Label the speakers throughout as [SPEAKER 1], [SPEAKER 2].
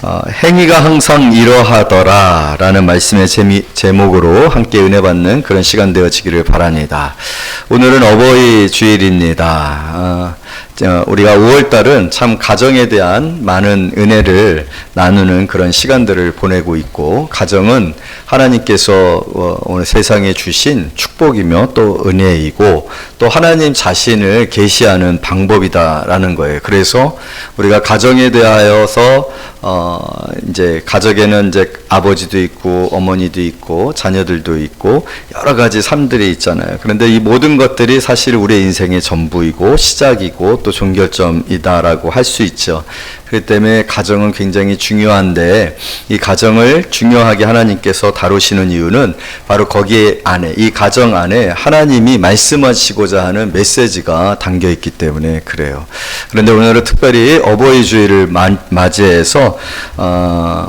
[SPEAKER 1] 행위가 항상 이러하더라 라는 말씀의 제목으로 함께 은혜 받는 그런 시간 되어지기를 바랍니다. 오늘은 어버이 주일입니다. 우리가 5월달은 참 가정에 대한 많은 은혜를 나누는 그런 시간들을 보내고 있고, 가정은 하나님께서 오늘 세상에 주신 축복이며 또 은혜이고 또 하나님 자신을 계시하는 방법이다라는 거예요. 그래서 우리가 가정에 대하여서 이제 가족에는 이제 아버지도 있고 어머니도 있고 자녀들도 있고 여러 가지 삶들이 있잖아요. 그런데 이 모든 것들이 사실 우리의 인생의 전부이고 시작이고 또 종결점이다라고 할 수 있죠. 그렇기 때문에 가정은 굉장히 중요한데, 이 가정을 중요하게 하나님께서 다루시는 이유는 바로 거기에 안에, 이 가정 안에 하나님이 말씀하시고자 하는 메시지가 담겨 있기 때문에 그래요. 그런데 오늘은 특별히 어버이 주일을 맞이해서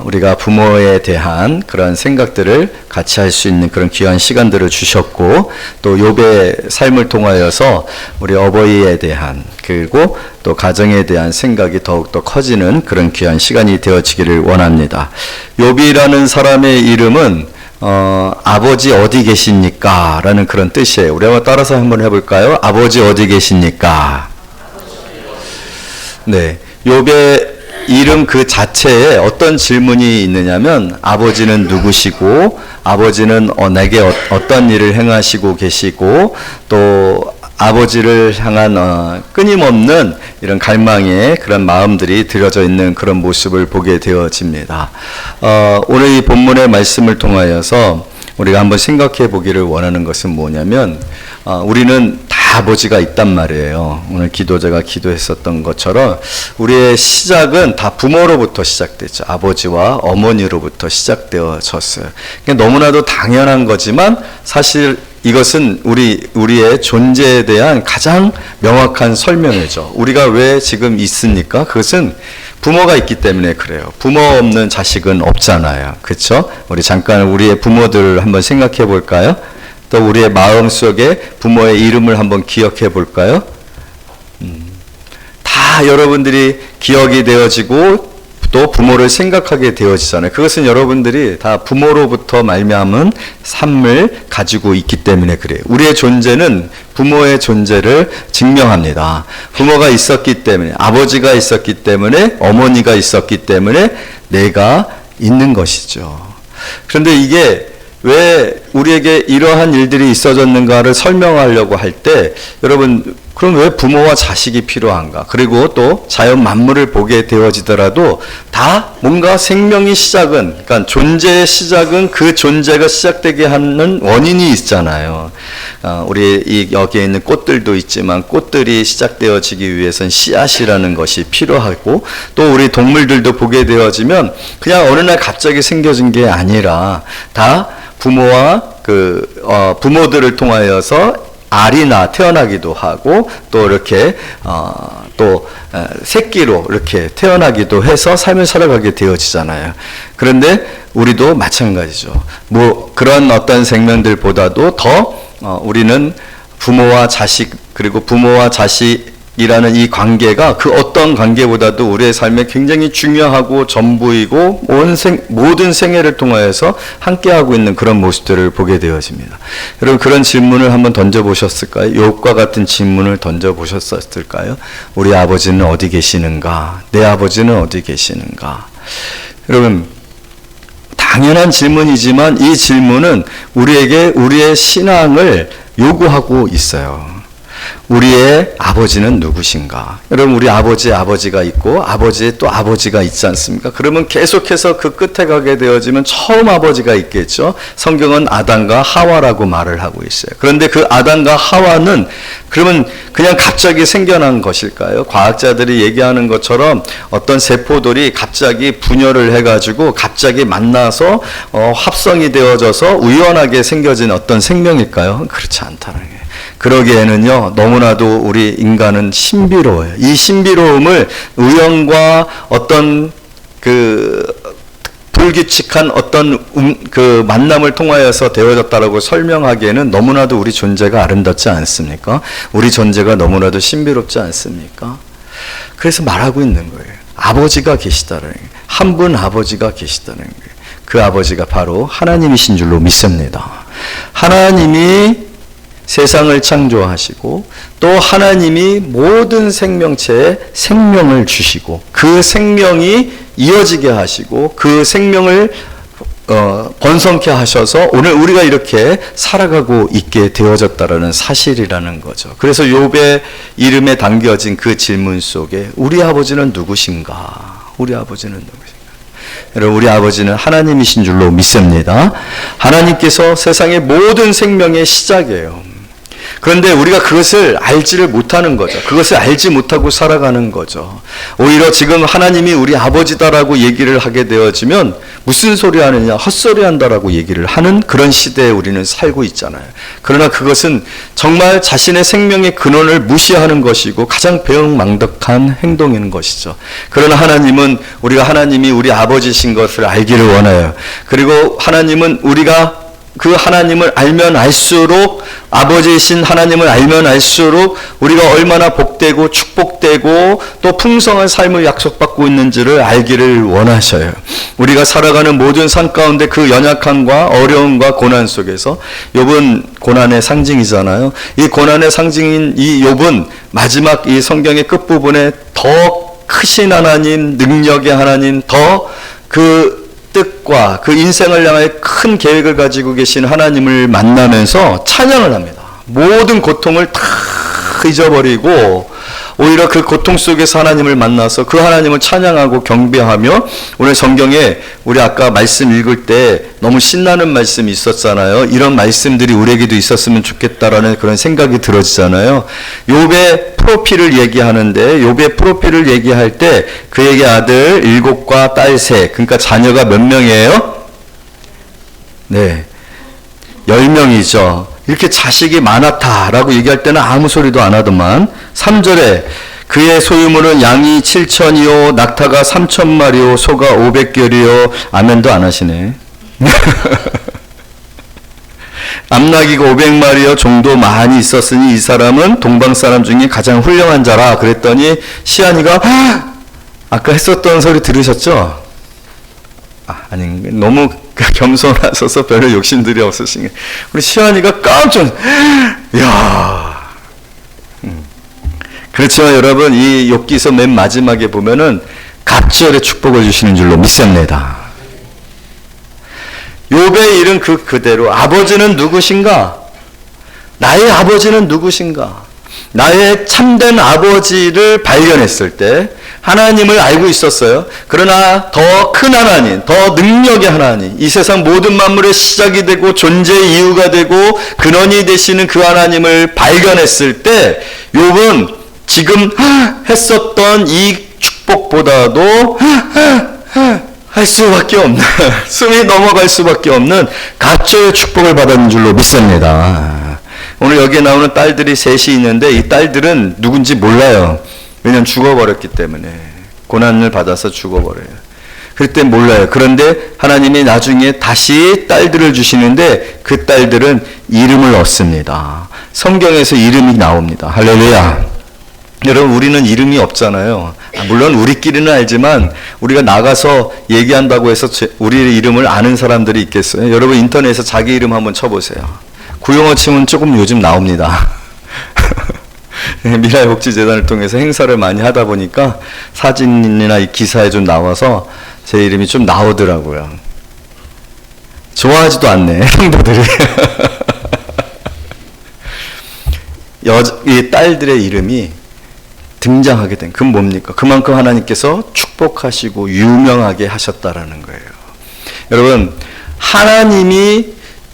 [SPEAKER 1] 우리가 부모에 대한 그런 생각들을 같이 할 수 있는 그런 귀한 시간들을 주셨고, 또 욥의 삶을 통하여서 우리 어버이에 대한 그리고 또 가정에 대한 생각이 더욱더 커지는 그런 귀한 시간이 되어지기를 원합니다. 욥이라는 사람의 이름은 아버지 어디 계십니까? 라는 그런 뜻이에요. 우리 한번 따라서 한번 해볼까요? 아버지 어디 계십니까? 네, 욥의 이름 그 자체에 어떤 질문이 있느냐면, 아버지는 누구시고 아버지는 내게 어떤 일을 행하시고 계시고, 또 아버지를 향한 끊임없는 이런 갈망의 그런 마음들이 들여져 있는 그런 모습을 보게 되어집니다. 오늘 이 본문의 말씀을 통하여서 우리가 한번 생각해 보기를 원하는 것은 뭐냐면, 우리는 다 아버지가 있단 말이에요. 오늘 기도자가 기도했었던 것처럼 우리의 시작은 다 부모로부터 시작됐죠. 아버지와 어머니로부터 시작되어졌어요. 그러니까 너무나도 당연한 거지만 사실 이것은 우리의 존재에 대한 가장 명확한 설명이죠. 우리가 왜 지금 있습니까? 그것은 부모가 있기 때문에 그래요. 부모 없는 자식은 없잖아요. 그렇죠? 우리 잠깐 우리의 부모들을 한번 생각해 볼까요? 또 우리의 마음속에 부모의 이름을 한번 기억해 볼까요? 다 여러분들이 기억이 되어지고 또 부모를 생각하게 되어지잖아요. 그것은 여러분들이 다 부모로부터 말미암은 삶을 가지고 있기 때문에 그래요. 우리의 존재는 부모의 존재를 증명합니다. 부모가 있었기 때문에, 아버지가 있었기 때문에, 어머니가 있었기 때문에 내가 있는 것이죠. 그런데 이게 왜 우리에게 이러한 일들이 있어졌는가를 설명하려고 할 때, 여러분, 그럼 왜 부모와 자식이 필요한가? 그리고 또 자연 만물을 보게 되어지더라도 다 뭔가 생명의 시작은, 그러니까 존재의 시작은 그 존재가 시작되게 하는 원인이 있잖아요. 우리 여기에 있는 꽃들도 있지만 꽃들이 시작되어지기 위해서는 씨앗이라는 것이 필요하고, 또 우리 동물들도 보게 되어지면 그냥 어느 날 갑자기 생겨진 게 아니라 다 부모와 부모들을 통하여서 알이 태어나기도 하고, 또 이렇게 또 새끼로 이렇게 태어나기도 해서 삶을 살아가게 되어지잖아요. 그런데 우리도 마찬가지죠. 그런 어떤 생명들보다도 더 우리는 부모와 자식, 그리고 부모와 자식이라는 이 관계가 그 어떤 관계보다도 우리의 삶에 굉장히 중요하고 전부이고 모든 생애를 통하여서 함께하고 있는 그런 모습들을 보게 되어집니다. 여러분, 그런 질문을 한번 던져보셨을까요? 욥과 같은 질문을 던져보셨을까요? 우리 아버지는 어디 계시는가? 내 아버지는 어디 계시는가? 여러분, 당연한 질문이지만 이 질문은 우리에게 우리의 신앙을 요구하고 있어요. 우리의 아버지는 누구신가? 여러분, 우리 아버지가 있고 아버지의 또 아버지가 있지 않습니까? 그러면 계속해서 그 끝에 가게 되어지면 처음 아버지가 있겠죠. 성경은 아담과 하와라고 말을 하고 있어요. 그런데 그 아담과 하와는 그러면 그냥 갑자기 생겨난 것일까요? 과학자들이 얘기하는 것처럼 어떤 세포들이 갑자기 분열을 해가지고 갑자기 만나서 합성이 되어져서 우연하게 생겨진 어떤 생명일까요? 그렇지 않다는 거예요. 그러기에는요, 너무나도 우리 인간은 신비로워요. 이 신비로움을 우연과 어떤 불규칙한 어떤 그 만남을 통하여서 되어졌다라고 설명하기에는 너무나도 우리 존재가 아름답지 않습니까? 우리 존재가 너무나도 신비롭지 않습니까? 그래서 말하고 있는 거예요. 아버지가 계시다라는 거예요. 한 분 아버지가 계시다는 거예요. 그 아버지가 바로 하나님이신 줄로 믿습니다. 하나님이 세상을 창조하시고 또 하나님이 모든 생명체에 생명을 주시고 그 생명이 이어지게 하시고 그 생명을 번성케 하셔서 오늘 우리가 이렇게 살아가고 있게 되어졌다라는 사실이라는 거죠. 그래서 욥의 이름에 담겨진 그 질문 속에 우리 아버지는 누구신가? 우리 아버지는 누구신가? 여러분, 우리 아버지는 하나님이신 줄로 믿습니다. 하나님께서 세상의 모든 생명의 시작이에요. 그런데 우리가 그것을 알지를 못하는 거죠. 그것을 알지 못하고 살아가는 거죠. 오히려 지금 하나님이 우리 아버지다라고 얘기를 하게 되어지면 무슨 소리 하느냐, 헛소리 한다라고 얘기를 하는 그런 시대에 우리는 살고 있잖아요. 그러나 그것은 정말 자신의 생명의 근원을 무시하는 것이고 가장 배은망덕한 행동인 것이죠. 그러나 하나님은 우리가 하나님이 우리 아버지신 것을 알기를 원해요. 그리고 하나님은 우리가 그 하나님을 알면 알수록, 아버지이신 하나님을 알면 알수록 우리가 얼마나 복되고 축복되고 또 풍성한 삶을 약속받고 있는지를 알기를 원하셔요. 우리가 살아가는 모든 삶 가운데 그 연약함과 어려움과 고난 속에서, 욥은 고난의 상징이잖아요. 이 고난의 상징인 이 욥은 마지막 이 성경의 끝부분에 더 크신 하나님, 능력의 하나님, 더 그 뜻과 그 인생을 향해 큰 계획을 가지고 계신 하나님을 만나면서 찬양을 합니다. 모든 고통을 다 잊어버리고 오히려 그 고통 속에서 하나님을 만나서 그 하나님을 찬양하고 경배하며, 오늘 성경에 우리 아까 말씀 읽을 때 너무 신나는 말씀이 있었잖아요. 이런 말씀들이 우리에게도 있었으면 좋겠다라는 그런 생각이 들어지잖아요. 욥의 프로필을 얘기하는데, 욥의 프로필을 얘기할 때 그에게 아들 7과 딸 3, 그러니까 자녀가 몇 명이에요? 네, 10명이죠. 이렇게 자식이 많았다라고 얘기할 때는 아무 소리도 안 하더만, 3절에 그의 소유물은 양이 7,000이요 낙타가 3,000마리요 소가 500결이요. 아멘도 안 하시네. 암나귀가 500마리요 종도 많이 있었으니 이 사람은 동방 사람 중에 가장 훌륭한 자라. 그랬더니 시안이가 아까 했었던 소리 들으셨죠? 아니, 너무 겸손하셔서 별로 욕심들이 없으신 게, 우리 시안이가 깜짝, 이야. 그렇지만 여러분, 이 욥기서 맨 마지막에 보면은 갑절의 축복을 주시는 줄로 믿습니다. 욥의 일은 그대로, 아버지는 누구신가? 나의 아버지는 누구신가? 나의 참된 아버지를 발견했을 때 하나님을 알고 있었어요. 그러나 더 큰 하나님, 더 능력의 하나님, 이 세상 모든 만물의 시작이 되고 존재의 이유가 되고 근원이 되시는 그 하나님을 발견했을 때 욥은 지금 했었던 이 축복보다도 할 수밖에 없는, 숨이 넘어갈 수밖에 없는 갑절의 축복을 받은 줄로 믿습니다. 오늘 여기에 나오는 딸들이 셋이 있는데 이 딸들은 누군지 몰라요. 왜냐하면 죽어버렸기 때문에, 고난을 받아서 죽어버려요. 그때 몰라요. 그런데 하나님이 나중에 다시 딸들을 주시는데 그 딸들은 이름을 얻습니다. 성경에서 이름이 나옵니다. 할렐루야. 여러분, 우리는 이름이 없잖아요. 물론 우리끼리는 알지만 우리가 나가서 얘기한다고 해서 우리의 이름을 아는 사람들이 있겠어요? 여러분, 인터넷에서 자기 이름 한번 쳐보세요. 구용어 치면 조금 요즘 나옵니다. 미라의복지재단을 통해서 행사를 많이 하다 보니까 사진이나 이 기사에 좀 나와서 제 이름이 좀 나오더라고요. 좋아하지도 않네, 형부들이. 이 딸들의 이름이 등장하게 된, 그건 뭡니까? 그만큼 하나님께서 축복하시고 유명하게 하셨다라는 거예요. 여러분, 하나님이,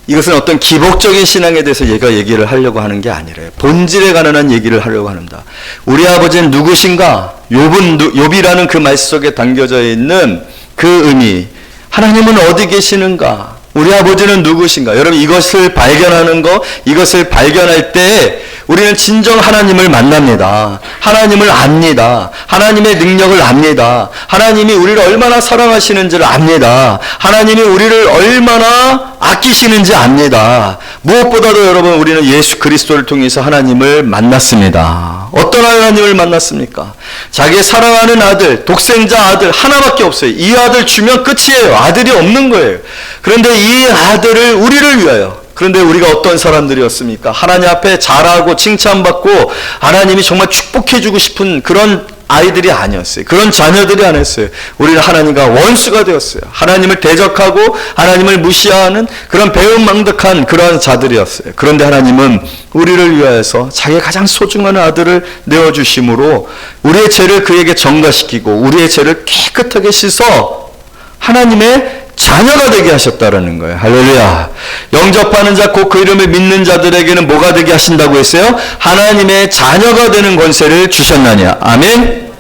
[SPEAKER 1] 이것은 어떤 기복적인 신앙에 대해서 얘기를 하려고 하는 게 아니래요. 본질에 관한 얘기를 하려고 합니다. 우리 아버지는 누구신가? 욥이라는 그 말씀 속에 담겨져 있는 그 의미, 하나님은 어디 계시는가? 우리 아버지는 누구신가? 여러분, 이것을 발견하는 거, 이것을 발견할 때 우리는 진정 하나님을 만납니다. 하나님을 압니다. 하나님의 능력을 압니다. 하나님이 우리를 얼마나 사랑하시는지를 압니다. 하나님이 우리를 얼마나 아끼시는지 압니다. 무엇보다도 여러분, 우리는 예수 그리스도를 통해서 하나님을 만났습니다. 어떤 하나님을 만났습니까? 자기의 사랑하는 아들, 독생자 아들 하나밖에 없어요. 이 아들 주면 끝이에요. 아들이 없는 거예요. 그런데 이 아들을 우리를 위하여, 그런데 우리가 어떤 사람들이었습니까? 하나님 앞에 잘하고 칭찬받고 하나님이 정말 축복해주고 싶은 그런 아이들이 아니었어요. 그런 자녀들이 아니었어요. 우리는 하나님과 원수가 되었어요. 하나님을 대적하고 하나님을 무시하는 그런 배은망덕한 그런 자들이었어요. 그런데 하나님은 우리를 위하여서 자기의 가장 소중한 아들을 내어주심으로 우리의 죄를 그에게 전가시키고 우리의 죄를 깨끗하게 씻어 하나님의 자녀가 되게 하셨다라는 거예요. 할렐루야. 영접하는 자 곧 그 이름을 믿는 자들에게는 뭐가 되게 하신다고 했어요? 하나님의 자녀가 되는 권세를 주셨나냐. 아멘.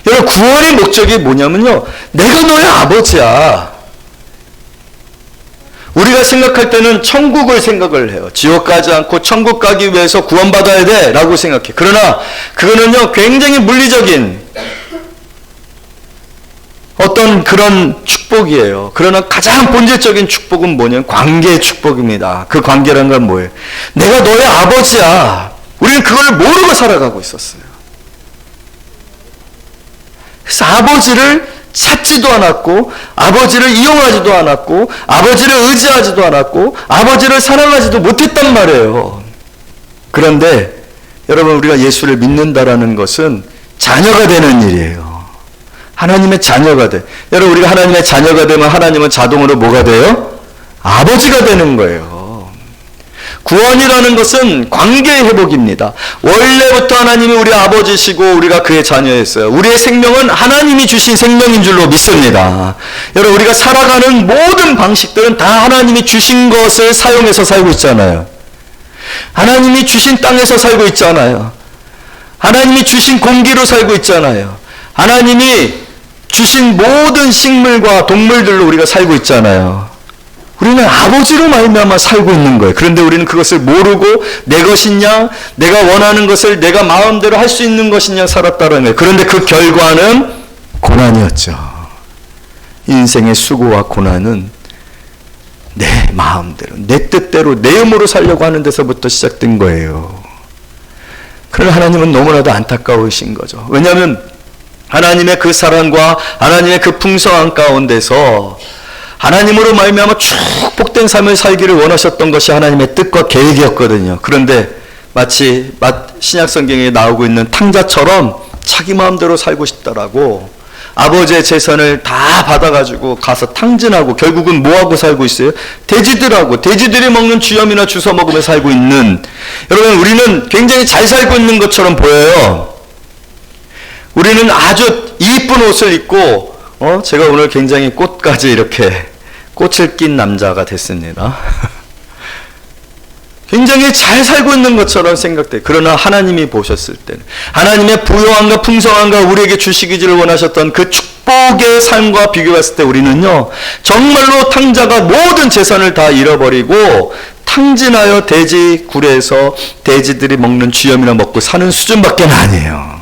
[SPEAKER 1] 여러분, 구원의 목적이 뭐냐면요, 내가 너의 아버지야. 우리가 생각할 때는 천국을 생각을 해요. 지옥 가지 않고 천국 가기 위해서 구원받아야 돼 라고 생각해. 그러나 그거는요, 굉장히 물리적인 어떤 그런 축복이에요. 그러나 가장 본질적인 축복은 뭐냐면 관계의 축복입니다. 그 관계란 건 뭐예요? 내가 너의 아버지야. 우리는 그걸 모르고 살아가고 있었어요. 그래서 아버지를 찾지도 않았고, 아버지를 이용하지도 않았고, 아버지를 의지하지도 않았고, 아버지를 사랑하지도 못했단 말이에요. 그런데 여러분, 우리가 예수를 믿는다라는 것은 자녀가 되는 일이에요. 하나님의 자녀가 돼. 여러분, 우리가 하나님의 자녀가 되면 하나님은 자동으로 뭐가 돼요? 아버지가 되는 거예요. 구원이라는 것은 관계의 회복입니다. 원래부터 하나님이 우리 아버지시고 우리가 그의 자녀였어요. 우리의 생명은 하나님이 주신 생명인 줄로 믿습니다. 여러분, 우리가 살아가는 모든 방식들은 다 하나님이 주신 것을 사용해서 살고 있잖아요. 하나님이 주신 땅에서 살고 있잖아요. 하나님이 주신 공기로 살고 있잖아요. 하나님이 주신 모든 식물과 동물들로 우리가 살고 있잖아요. 우리는 아버지로 말미암아 살고 있는 거예요. 그런데 우리는 그것을 모르고 내 것이냐, 내가 원하는 것을 내가 마음대로 할 수 있는 것이냐 살았다는 거예요. 그런데 그 결과는 고난이었죠. 인생의 수고와 고난은 내 마음대로, 내 뜻대로, 내 힘으로 살려고 하는 데서부터 시작된 거예요. 그러나 하나님은 너무나도 안타까우신 거죠. 왜냐하면 하나님의 그 사랑과 하나님의 그 풍성한 가운데서 하나님으로 말미암아 축복된 삶을 살기를 원하셨던 것이 하나님의 뜻과 계획이었거든요. 그런데 마치 신약 성경에 나오고 있는 탕자처럼 자기 마음대로 살고 싶다라고 아버지의 재산을 다 받아가지고 가서 탕진하고 결국은 뭐하고 살고 있어요? 돼지들하고, 돼지들이 먹는 주염이나 주워 먹으며 살고 있는, 여러분, 우리는 굉장히 잘 살고 있는 것처럼 보여요. 우리는 아주 이쁜 옷을 입고, 제가 오늘 굉장히 꽃까지 이렇게 꽃을 낀 남자가 됐습니다. 굉장히 잘 살고 있는 것처럼 생각돼요. 그러나 하나님이 보셨을 때는, 하나님의 부요함과 풍성함과 우리에게 주시기를 원하셨던 그 축복의 삶과 비교했을 때 우리는요, 정말로 탕자가 모든 재산을 다 잃어버리고 탕진하여 돼지 굴에서 돼지들이 먹는 주염이나 먹고 사는 수준밖에 아니에요.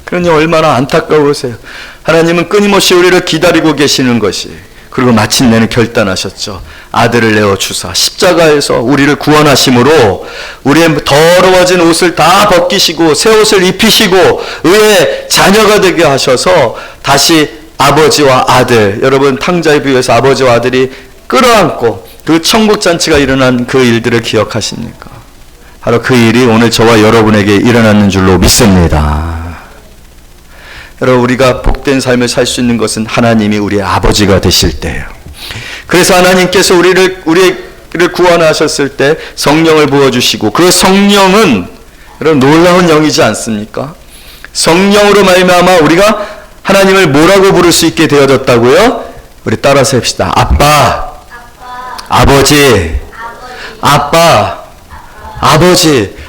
[SPEAKER 1] 그러니 얼마나 안타까우세요. 하나님은 끊임없이 우리를 기다리고 계시는 것이, 그리고 마침내는 결단하셨죠. 아들을 내어주사 십자가에서 우리를 구원하심으로 우리의 더러워진 옷을 다 벗기시고 새 옷을 입히시고 의의 자녀가 되게 하셔서 다시 아버지와 아들, 여러분, 탕자에 비유해서 아버지와 아들이 끌어안고 그 천국잔치가 일어난 그 일들을 기억하십니까? 바로 그 일이 오늘 저와 여러분에게 일어나는 줄로 믿습니다. 여러분, 우리가 복된 삶을 살 수 있는 것은 하나님이 우리의 아버지가 되실 때예요. 그래서 하나님께서 우리를 구원하셨을 때 성령을 부어주시고, 그 성령은 여러분 놀라운 영이지 않습니까? 성령으로 말미암아 우리가 하나님을 뭐라고 부를 수 있게 되어졌다고요? 우리 따라서 합시다. 아빠, 아버지, 아빠, 아버지.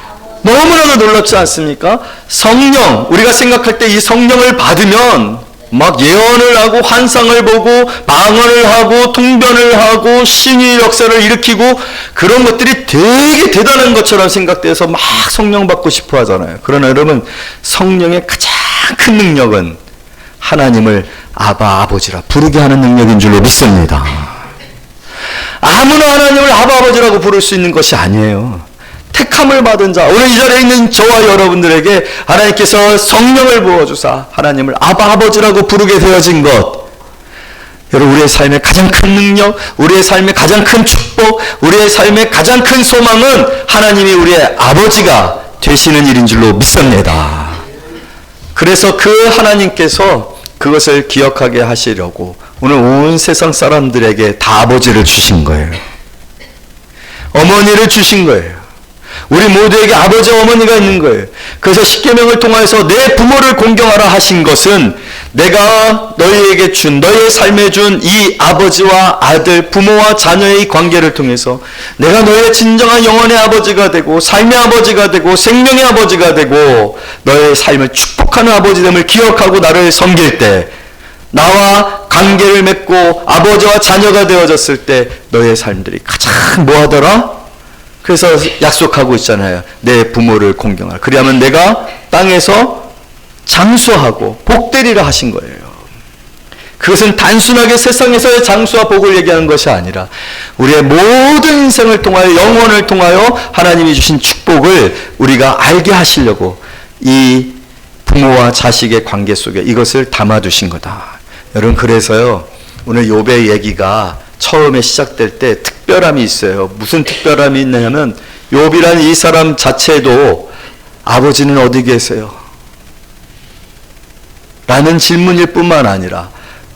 [SPEAKER 1] 너무나도 놀랍지 않습니까? 성령, 우리가 생각할 때 이 성령을 받으면 막 예언을 하고 환상을 보고 방언을 하고 통변을 하고 신의 역사를 일으키고 그런 것들이 되게 대단한 것처럼 생각돼서 막 성령 받고 싶어 하잖아요. 그러나 여러분, 성령의 가장 큰 능력은 하나님을 아바, 아버지라 부르게 하는 능력인 줄로 믿습니다. 아무나 하나님을 아버지라고 부를 수 있는 것이 아니에요. 택함을 받은 자, 오늘 이 자리에 있는 저와 여러분들에게 하나님께서 성령을 부어주사 하나님을 아버지라고 부르게 되어진 것, 여러분, 우리의 삶의 가장 큰 능력, 우리의 삶의 가장 큰 축복, 우리의 삶의 가장 큰 소망은 하나님이 우리의 아버지가 되시는 일인 줄로 믿습니다. 그래서 그 하나님께서 그것을 기억하게 하시려고 오늘 온 세상 사람들에게 다 아버지를 주신 거예요. 어머니를 주신 거예요. 우리 모두에게 아버지 어머니가 있는 거예요. 그래서 십계명을 통해서 내 부모를 공경하라 하신 것은 내가 너희에게 준, 너희의 삶에 준 이 아버지와 아들, 부모와 자녀의 관계를 통해서 내가 너희의 진정한 영혼의 아버지가 되고 삶의 아버지가 되고 생명의 아버지가 되고 너희의 삶을 축복하는 아버지됨을 기억하고 나를 섬길 때, 나와 관계를 맺고 아버지와 자녀가 되어졌을 때 너희의 삶들이 가장 뭐하더라? 그래서 약속하고 있잖아요. 내 부모를 공경하라. 그리하면 내가 땅에서 장수하고 복되리라 하신 거예요. 그것은 단순하게 세상에서의 장수와 복을 얘기하는 것이 아니라 우리의 모든 인생을 통하여, 영혼을 통하여 하나님이 주신 축복을 우리가 알게 하시려고 이 부모와 자식의 관계 속에 이것을 담아두신 거다. 여러분, 그래서요, 오늘 욥의 얘기가 처음에 시작될 때 특별함이 있어요. 무슨 특별함이 있냐면, 욥이라는 이 사람 자체도 아버지는 어디 계세요? 라는 질문일 뿐만 아니라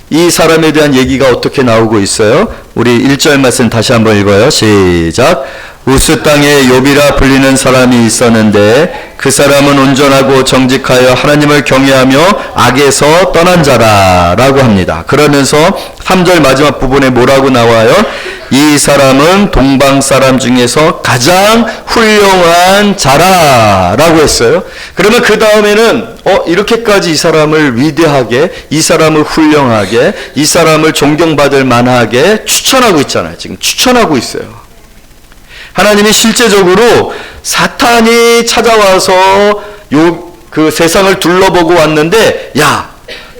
[SPEAKER 1] 이 사람에 대한 얘기가 어떻게 나오고 있어요? 우리 1절 말씀 다시 한번 읽어요. 시작. 우스 땅에 욥이라 불리는 사람이 있었는데 그 사람은 온전하고 정직하여 하나님을 경외하며 악에서 떠난 자라 라고 합니다. 그러면서 3절 마지막 부분에 뭐라고 나와요? 이 사람은 동방 사람 중에서 가장 훌륭한 자라 라고 했어요. 그러면 그 다음에는 이렇게까지 이 사람을 위대하게, 이 사람을 훌륭하게, 이 사람을 존경받을 만하게 추천하고 있잖아요. 지금 추천하고 있어요. 하나님이 실제적으로 사탄이 찾아와서 그 세상을 둘러보고 왔는데, 야,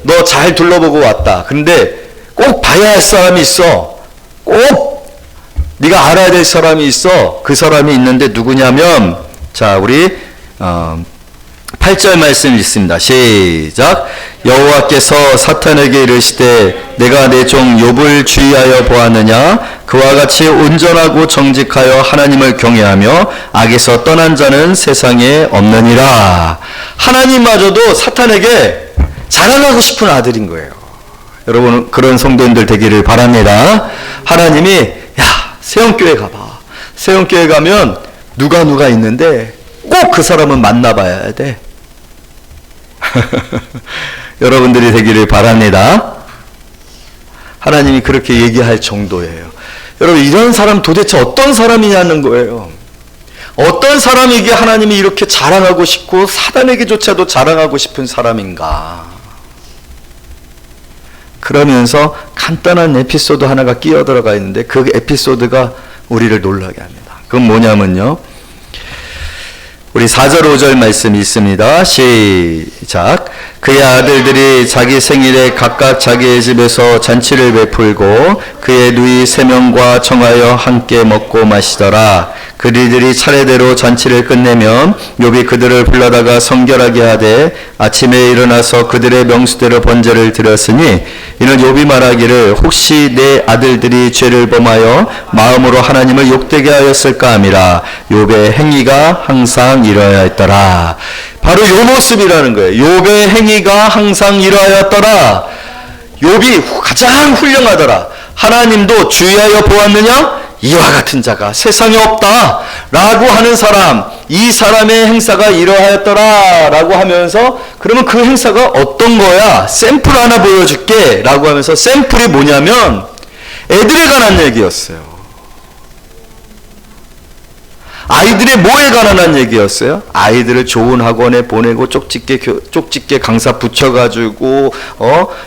[SPEAKER 1] 너 잘 둘러보고 왔다. 근데 꼭 봐야 할 사람이 있어. 꼭 네가 알아야 될 사람이 있어. 그 사람이 있는데 누구냐면, 자, 우리 8절 말씀 읽습니다. 시작. 여호와께서 사탄에게 이르시되 내가 내 종 욥을 주의하여 보았느냐? 그와 같이 온전하고 정직하여 하나님을 경외하며 악에서 떠난 자는 세상에 없느니라. 하나님마저도 사탄에게 자랑하고 싶은 아들인 거예요. 여러분, 그런 성도님들 되기를 바랍니다. 하나님이, 야, 세원교회 가봐. 세원교회 가면 누가 있는데 꼭 그 사람은 만나봐야 돼. 여러분들이 되기를 바랍니다. 하나님이 그렇게 얘기할 정도예요. 여러분, 이런 사람 도대체 어떤 사람이냐는 거예요. 어떤 사람에게 하나님이 이렇게 자랑하고 싶고 사단에게조차도 자랑하고 싶은 사람인가. 그러면서 간단한 에피소드 하나가 끼어 들어가 있는데 그 에피소드가 우리를 놀라게 합니다. 그건 뭐냐면요, 우리 4절 5절 말씀이 있습니다. 시작. 그의 아들들이 자기 생일에 각각 자기의 집에서 잔치를 베풀고 그의 누이 3명과 청하여 함께 먹고 마시더라. 그들이 차례대로 잔치를 끝내면 욥이 그들을 불러다가 성결하게 하되 아침에 일어나서 그들의 명수대로 번제를 드렸으니 이는 욥이 말하기를 혹시 내 아들들이 죄를 범하여 마음으로 하나님을 욕되게 하였을까 함이라. 욥의 행위가 항상 이러하였더라. 바로 이 모습이라는 거예요. 욥의 행위가 항상 이러하였더라. 욥이 가장 훌륭하더라. 하나님도 주의하여 보았느냐? 이와 같은 자가 세상에 없다 라고 하는 사람, 이 사람의 행사가 이러하였더라 라고 하면서, 그러면 그 행사가 어떤 거야? 샘플 하나 보여줄게 라고 하면서, 샘플이 뭐냐면 애들에 관한 얘기였어요. 아이들의 뭐에 관한 얘기였어요? 아이들을 좋은 학원에 보내고 쪽집게 강사 붙여가지고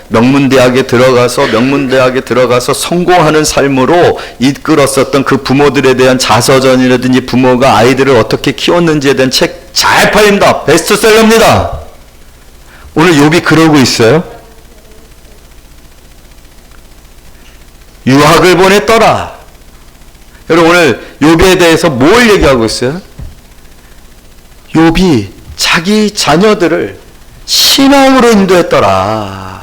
[SPEAKER 1] 명문대학에 들어가서 성공하는 삶으로 이끌었었던 그 부모들에 대한 자서전이라든지 부모가 아이들을 어떻게 키웠는지에 대한 책 잘 팔립니다. 베스트셀러입니다. 오늘 욥이 그러고 있어요. 유학을 보냈더라. 여러분 오늘 욥에 대해서 뭘 얘기하고 있어요? 욥이 자기 자녀들을 신앙으로 인도했더라.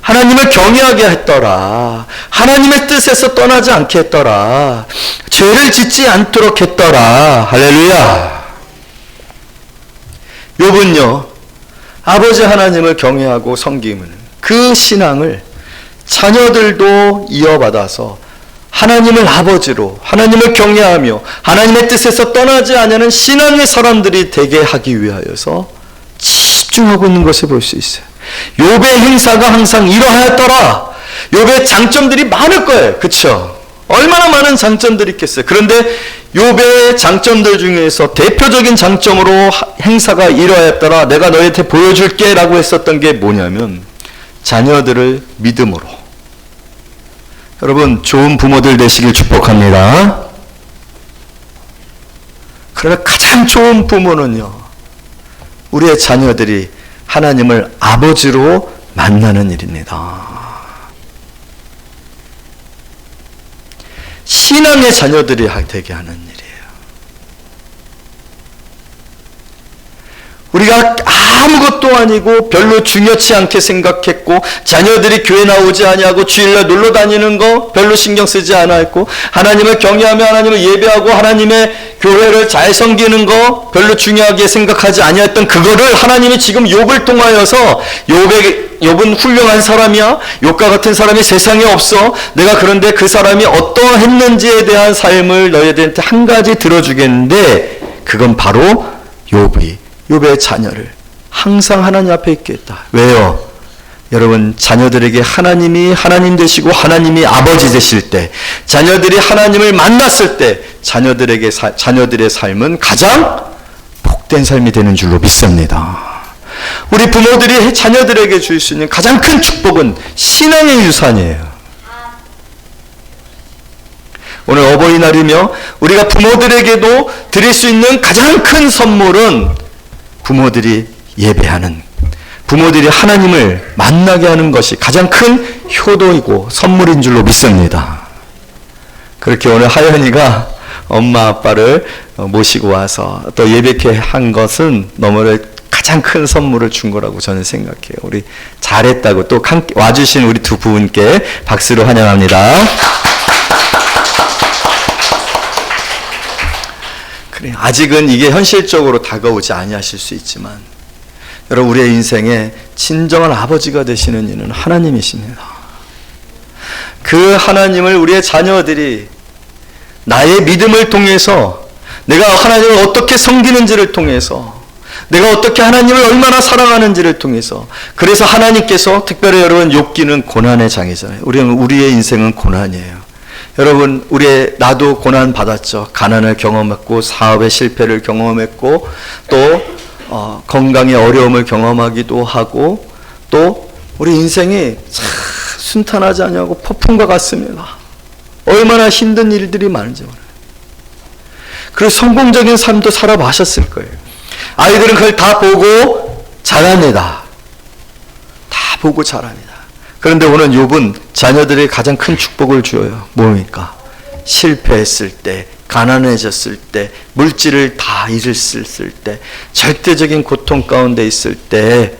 [SPEAKER 1] 하나님을 경외하게 했더라. 하나님의 뜻에서 떠나지 않게 했더라. 죄를 짓지 않도록 했더라. 할렐루야. 욥은요, 아버지 하나님을 경외하고 섬기는 그 신앙을 자녀들도 이어받아서 하나님을 아버지로, 하나님을 경외하며 하나님의 뜻에서 떠나지 않는 신앙의 사람들이 되게 하기 위하여서 집중하고 있는 것을 볼 수 있어요. 욥의 행사가 항상 이러하였더라. 욥의 장점들이 많을 거예요. 그렇죠? 얼마나 많은 장점들이 있겠어요. 그런데 욥의 장점들 중에서 대표적인 장점으로 행사가 이러하였더라. 내가 너희한테 보여줄게 라고 했었던 게 뭐냐면 자녀들을 믿음으로. 여러분 좋은 부모들 되시길 축복합니다. 그러나 가장 좋은 부모는요, 우리의 자녀들이 하나님을 아버지로 만나는 일입니다. 신앙의 자녀들이 되게 하는 일이에요. 우리가 아무것도 아니고 별로 중요치 않게 생각했고 자녀들이 교회 나오지 아니하고 주일날 놀러 다니는 거 별로 신경 쓰지 않았고 하나님을 경외하며 하나님을 예배하고 하나님의 교회를 잘 섬기는 거 별로 중요하게 생각하지 아니했던 그거를 하나님이 지금 욥을 통하여서 욥은 훌륭한 사람이야. 욥과 같은 사람이 세상에 없어. 내가 그런데 그 사람이 어떠했는지에 대한 삶을 너희들한테 한 가지 들어주겠는데 그건 바로 욥의 자녀를 항상 하나님 앞에 있게 했다. 왜요? 여러분 자녀들에게 하나님이 하나님 되시고 하나님이 아버지 되실 때 자녀들이 하나님을 만났을 때 자녀들의 삶은 가장 복된 삶이 되는 줄로 믿습니다. 우리 부모들이 자녀들에게 줄 수 있는 가장 큰 축복은 신앙의 유산이에요. 오늘 어버이날이며 우리가 부모들에게도 드릴 수 있는 가장 큰 선물은 부모들이 예배하는, 부모들이 하나님을 만나게 하는 것이 가장 큰 효도이고 선물인 줄로 믿습니다. 그렇게 오늘 하연이가 엄마 아빠를 모시고 와서 또 예배케 한 것은 너무나 가장 큰 선물을 준 거라고 저는 생각해요. 우리 잘했다고 또 와주신 우리 두 분께 박수로 환영합니다. 그래, 아직은 이게 현실적으로 다가오지 아니하실 수 있지만 여러분 우리의 인생에 진정한 아버지가 되시는 이는 하나님이십니다. 그 하나님을 우리의 자녀들이 나의 믿음을 통해서 내가 하나님을 어떻게 섬기는지를 통해서 내가 어떻게 하나님을 얼마나 사랑하는지를 통해서 그래서 하나님께서 특별히 여러분 욥기는 고난의 장이잖아요. 우리의 인생은 고난이에요. 여러분 나도 고난 받았죠. 가난을 경험했고 사업의 실패를 경험했고 또 건강의 어려움을 경험하기도 하고 또 우리 인생이 참 순탄하지 않냐고 폭풍과 같습니다. 얼마나 힘든 일들이 많은지 몰라요. 그리고 성공적인 삶도 살아마셨을 거예요. 아이들은 그걸 다 보고 자랍니다. 다 보고 자랍니다. 그런데 오늘 욥은 자녀들이 가장 큰 축복을 줘요. 뭡니까? 실패했을 때, 가난해졌을 때, 물질을 다 잃었을 때, 절대적인 고통 가운데 있을 때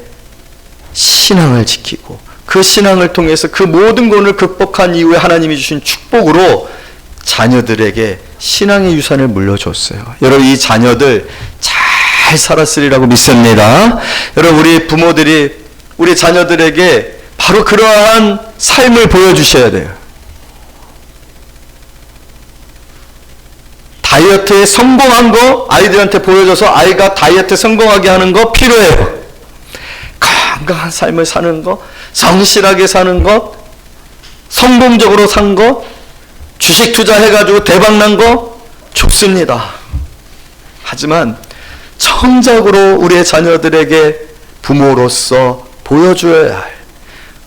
[SPEAKER 1] 신앙을 지키고 그 신앙을 통해서 그 모든 것을 극복한 이후에 하나님이 주신 축복으로 자녀들에게 신앙의 유산을 물려줬어요. 여러분 이 자녀들 잘 살았으리라고 믿습니다. 여러분 우리 부모들이 우리 자녀들에게 바로 그러한 삶을 보여주셔야 돼요. 다이어트에 성공한 거 아이들한테 보여줘서 아이가 다이어트 성공하게 하는 거 필요해요. 건강한 삶을 사는 거, 성실하게 사는 것, 성공적으로 산 것, 주식 투자해가지고 대박난 거 좋습니다. 하지만 정작으로 우리의 자녀들에게 부모로서 보여줘야 할,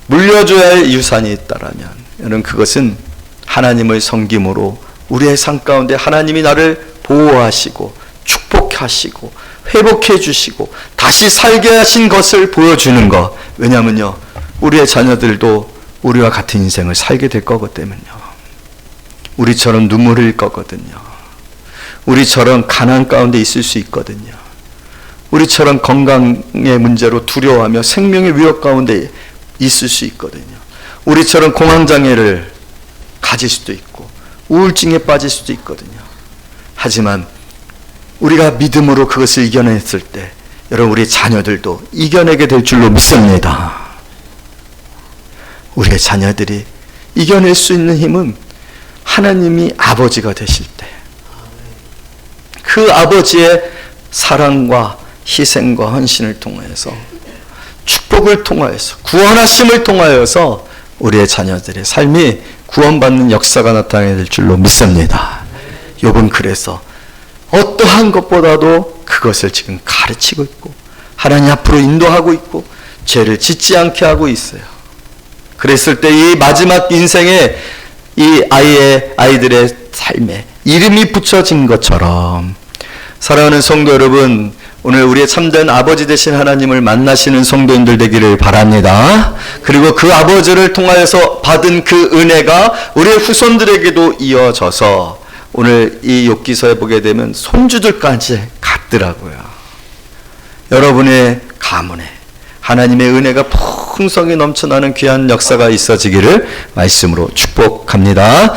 [SPEAKER 1] 물려줘야 할 유산이 있다라면 여러분 그것은 하나님을 섬김으로 우리의 삶 가운데 하나님이 나를 보호하시고 축복하시고 회복해 주시고 다시 살게 하신 것을 보여주는 것. 왜냐하면요 우리의 자녀들도 우리와 같은 인생을 살게 될 거기 때문요. 우리처럼 눈물 흘릴 거거든요. 우리처럼 가난 가운데 있을 수 있거든요. 우리처럼 건강의 문제로 두려워하며 생명의 위협 가운데 있을 수 있거든요. 우리처럼 공황장애를 가질 수도 있고 우울증에 빠질 수도 있거든요. 하지만 우리가 믿음으로 그것을 이겨냈을 때 여러분 우리 자녀들도 이겨내게 될 줄로 믿습니다. 우리의 자녀들이 이겨낼 수 있는 힘은 하나님이 아버지가 되실 때 그 아버지의 사랑과 희생과 헌신을 통하여서 축복을 통하여서 구원하심을 통하여서 우리의 자녀들의 삶이 구원받는 역사가 나타나게 될 줄로 믿습니다. 욥은 그래서 어떠한 것보다도 그것을 지금 가르치고 있고 하나님 앞으로 인도하고 있고 죄를 짓지 않게 하고 있어요. 그랬을 때 이 마지막 인생에 이 아이들의 삶에 이름이 붙여진 것처럼 사랑하는 성도 여러분, 오늘 우리의 참된 아버지 되신 하나님을 만나시는 성도인들 되기를 바랍니다. 그리고 그 아버지를 통하여서 받은 그 은혜가 우리의 후손들에게도 이어져서 오늘 이 욥기서에 보게 되면 손주들까지 갔더라고요. 여러분의 가문에 하나님의 은혜가 풍성히 넘쳐나는 귀한 역사가 있어지기를 말씀으로 축복합니다.